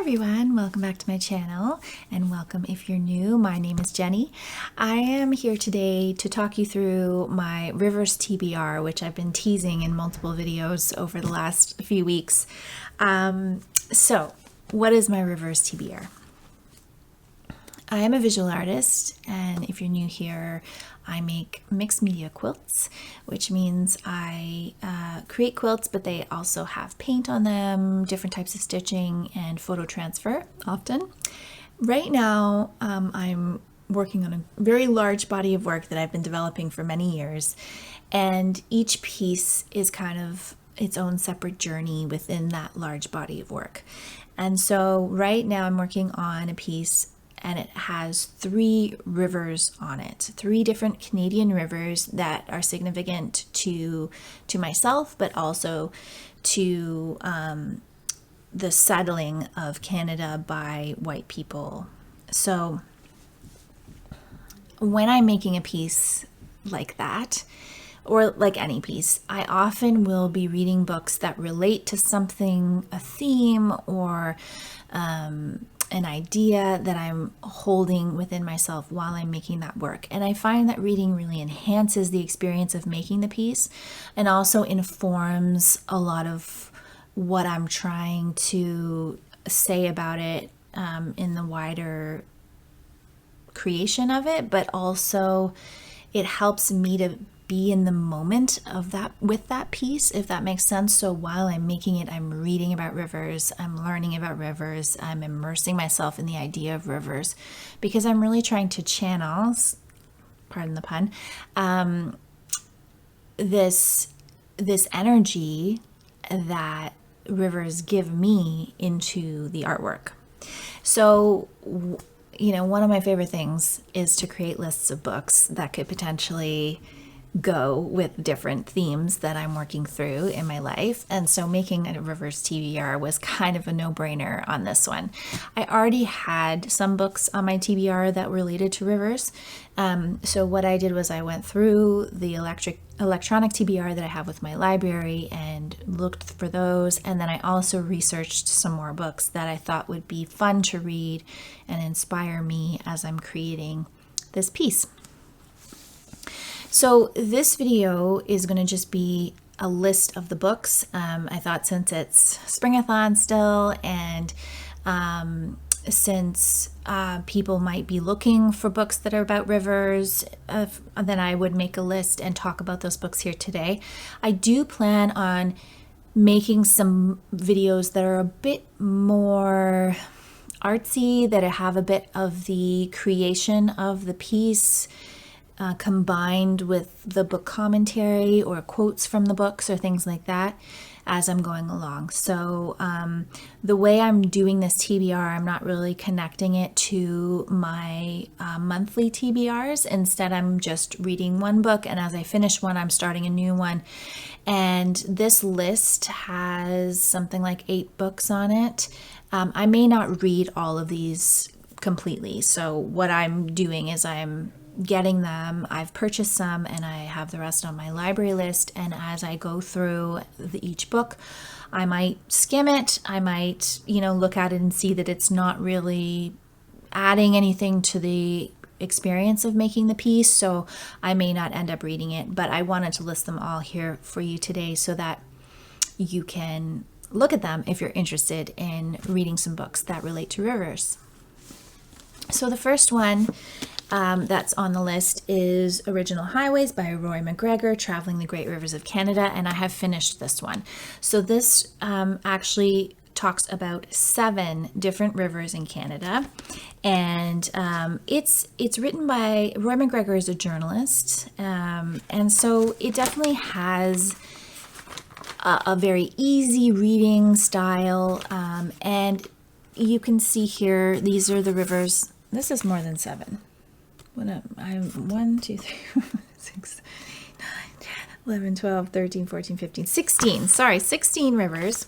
everyone, welcome back to my channel, and welcome if you're new. My name is Jenny. I am here today to talk you through my Rivers TBR, which I've been teasing in multiple videos over the last few weeks. So what is my Rivers TBR? I am a visual artist, and if you're new here, I make mixed media quilts, which means I create quilts, but they also have paint on them, different types of stitching, and photo transfer often. Right now, I'm working on a very large body of work that I've been developing for many years, and each piece is kind of its own separate journey within that large body of work. And so right now I'm working on a piece and it has 3 rivers on it, 3 different Canadian rivers that are significant to myself, but also to the settling of Canada by white people. So when I'm making a piece like that, or like any piece, I often will be reading books that relate to something, a theme, or an idea that I'm holding within myself while I'm making that work. And I find that reading really enhances the experience of making the piece and also informs a lot of what I'm trying to say about it in the wider creation of it, but also it helps me to be in the moment of that with that piece, if that makes sense. So while I'm making it, I'm reading about rivers, I'm learning about rivers, I'm immersing myself in the idea of rivers, because I'm really trying to channel, pardon the pun, this energy that rivers give me into the artwork. So one of my favorite things is to create lists of books that could potentially go with different themes that I'm working through in my life. And so making a Rivers TBR was kind of a no-brainer on this one. I already had some books on my TBR that related to rivers. So what I did was I went through the electronic TBR that I have with my library and looked for those. And then I also researched some more books that I thought would be fun to read and inspire me as I'm creating this piece. So this video is going to just be a list of the books. I thought since it's Springathon still, and since people might be looking for books that are about rivers, then I would make a list and talk about those books here today. I do plan on making some videos that are a bit more artsy, that have a bit of the creation of the piece combined with the book commentary or quotes from the books or things like that as I'm going along. So the way I'm doing this TBR, I'm not really connecting it to my monthly TBRs. Instead, I'm just reading one book, and as I finish one, I'm starting a new one. And this list has something like 8 books on it. I may not read all of these completely. So what I'm doing is I'm getting them, I've purchased some, and I have the rest on my library list. And as I go through each book, I might skim it, I might look at it and see that it's not really adding anything to the experience of making the piece, so I may not end up reading it. But I wanted to list them all here for you today so that you can look at them if you're interested in reading some books that relate to rivers. So the first one that's on the list is Original Highways by MacGregor, Traveling the Great Rivers of Canada, and I have finished this one. So this actually talks about 7 different rivers in Canada, and it's written by MacGregor, is a journalist, and so it definitely has a very easy reading style, and you can see here these are the rivers. This is more than 7. I'm 1, 2, 3, 4, 5, 6, 9, 10, 11, 12, 13, 14, 15, 16. Sorry, 16 rivers.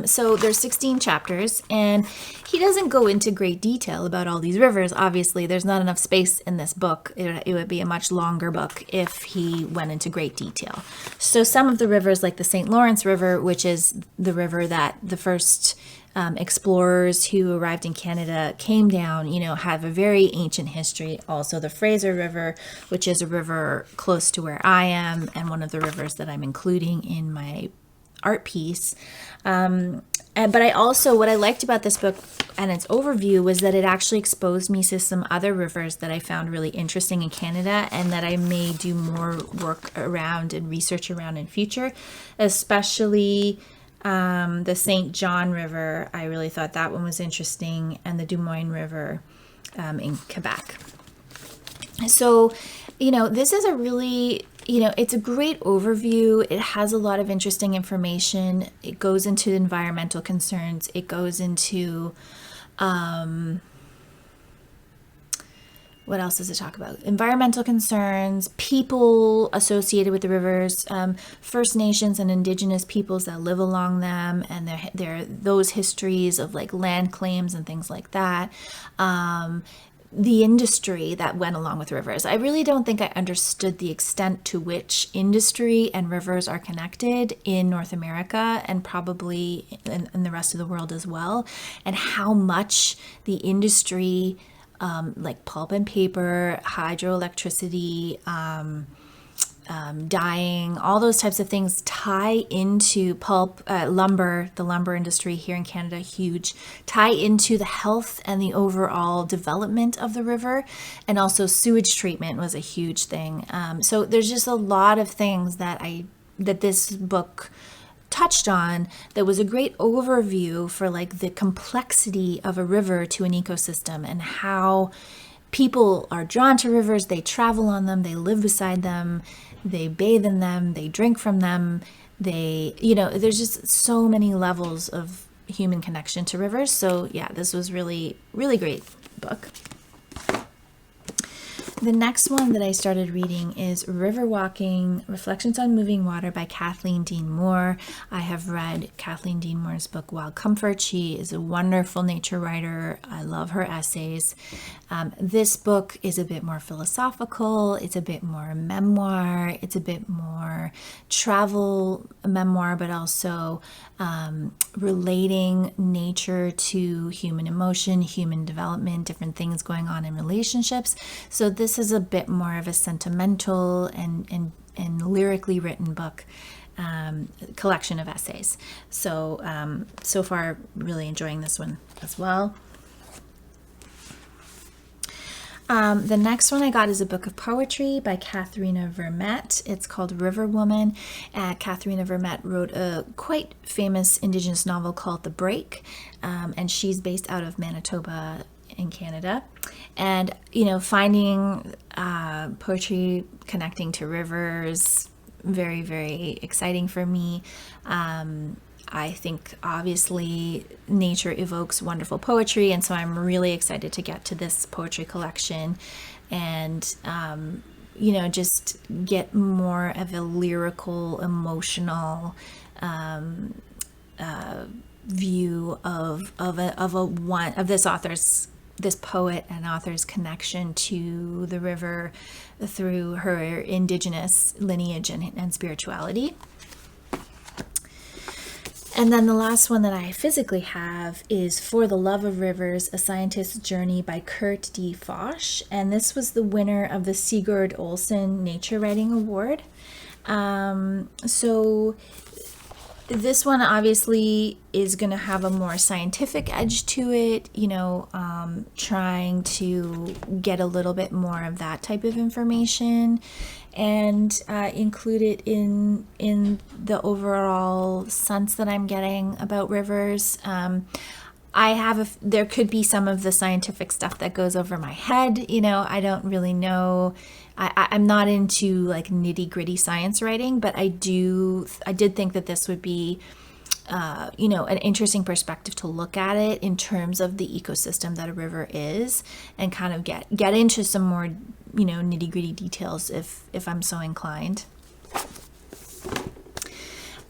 So there's 16 chapters, and he doesn't go into great detail about all these rivers. Obviously, there's not enough space in this book. It would be a much longer book if he went into great detail. So some of the rivers, like the St. Lawrence River, which is the river that the first explorers who arrived in Canada came down, have a very ancient history. Also, the Fraser River, which is a river close to where I am, and one of the rivers that I'm including in my art piece. But what I liked about this book and its overview was that it actually exposed me to some other rivers that I found really interesting in Canada, and that I may do more work around and research around in future, especially the St. John River. I really thought that one was interesting, and the Des Moines River in Quebec. So, this is a really, it's a great overview. It has a lot of interesting information. It goes into environmental concerns. It goes into, what else does it talk about? Environmental concerns, people associated with the rivers, First Nations and Indigenous peoples that live along them, and there those histories of like land claims and things like that. The industry that went along with rivers. I really don't think I understood the extent to which industry and rivers are connected in North America, and probably in the rest of the world as well, and how much the industry, like pulp and paper, hydroelectricity, dyeing, all those types of things tie into pulp, lumber, the lumber industry here in Canada, huge, tie into the health and the overall development of the river. And also sewage treatment was a huge thing. So there's just a lot of things that this book touched on that was a great overview for like the complexity of a river to an ecosystem, and how people are drawn to rivers, they travel on them, they live beside them, they bathe in them, they drink from them, there's just so many levels of human connection to rivers. So yeah, this was really, really great book. The next one that I started reading is Riverwalking, Reflections on Moving Water by Kathleen Dean Moore. I have read Kathleen Dean Moore's book, Wild Comfort. She is a wonderful nature writer. I love her essays. This book is a bit more philosophical. It's a bit more memoir. It's a bit more travel memoir, but also relating nature to human emotion, human development, different things going on in relationships. So this is a bit more of a sentimental and lyrically written book, collection of essays. So so far, really enjoying this one as well. The next one I got is a book of poetry by Katherena Vermette. It's called River Woman. Katherena Vermette wrote a quite famous Indigenous novel called The Break, and she's based out of Manitoba in Canada. And, finding poetry connecting to rivers, very, very exciting for me. I think obviously nature evokes wonderful poetry, and so I'm really excited to get to this poetry collection and just get more of a lyrical, emotional view of this poet and author's connection to the river through her Indigenous lineage and spirituality. And then the last one that I physically have is For the Love of Rivers, A Scientist's Journey by Kurt D. Fausch. And this was the winner of the Sigurd Olsen Nature Writing Award. So this one obviously is going to have a more scientific edge to it, trying to get a little bit more of that type of information and include it in the overall sense that I'm getting about rivers. There could be some of the scientific stuff that goes over my head. I don't really know. I'm not into like nitty gritty science writing, but I did think that this would be, an interesting perspective to look at it in terms of the ecosystem that a river is, and kind of get into some more, nitty gritty details if I'm so inclined.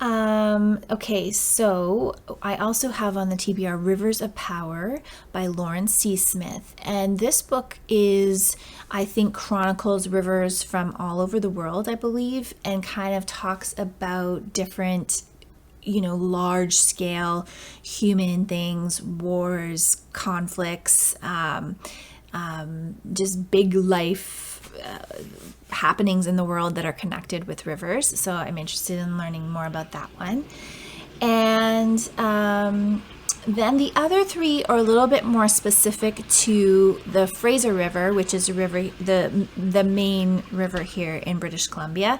Okay, so I also have on the TBR Rivers of Power by Laurence C. Smith. And this book I think, chronicles rivers from all over the world, I believe, and kind of talks about different, large scale human things, wars, conflicts, just big life happenings in the world that are connected with rivers. So I'm interested in learning more about that one. And then the other three are a little bit more specific to the Fraser River, which is a river, the main river here in British Columbia.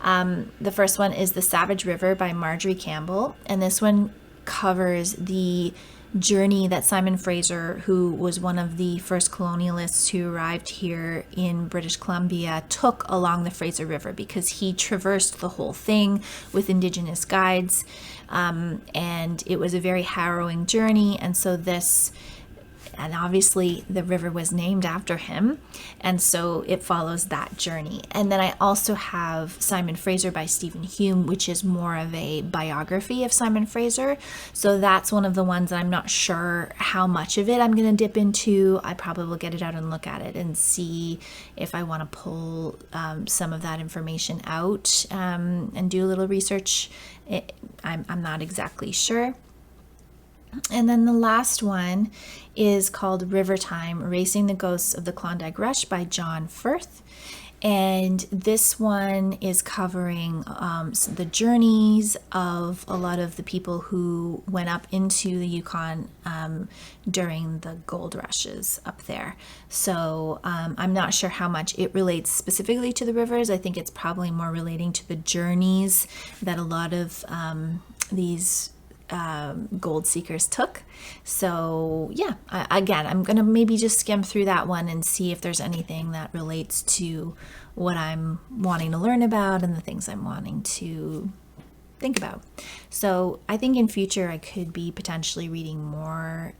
The first one is the Savage River by Marjorie Campbell, and this one covers the journey that Simon Fraser, who was one of the first colonialists who arrived here in British Columbia, took along the Fraser River, because he traversed the whole thing with Indigenous guides, and it was a very harrowing journey. And obviously the river was named after him, and so it follows that journey. And then I also have Simon Fraser by Stephen Hume, which is more of a biography of Simon Fraser. So that's one of the ones that I'm not sure how much of it I'm going to dip into. I probably will get it out and look at it and see if I want to pull some of that information out and do a little research. I'm not exactly sure. And then the last one is called River Time, Racing the Ghosts of the Klondike Rush by John Firth. And this one is covering the journeys of a lot of the people who went up into the Yukon during the gold rushes up there. So I'm not sure how much it relates specifically to the rivers. I think it's probably more relating to the journeys that a lot of these gold seekers took. So yeah, again, I'm gonna maybe just skim through that one and see if there's anything that relates to what I'm wanting to learn about and the things I'm wanting to think about. So I think in future I could be potentially reading more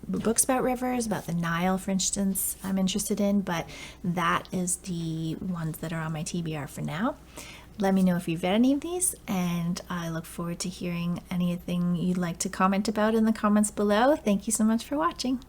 books about rivers, about the Nile, for instance, I'm interested in, but that is the ones that are on my TBR for now. Let me know if you've read any of these, and I look forward to hearing anything you'd like to comment about in the comments below. Thank you so much for watching.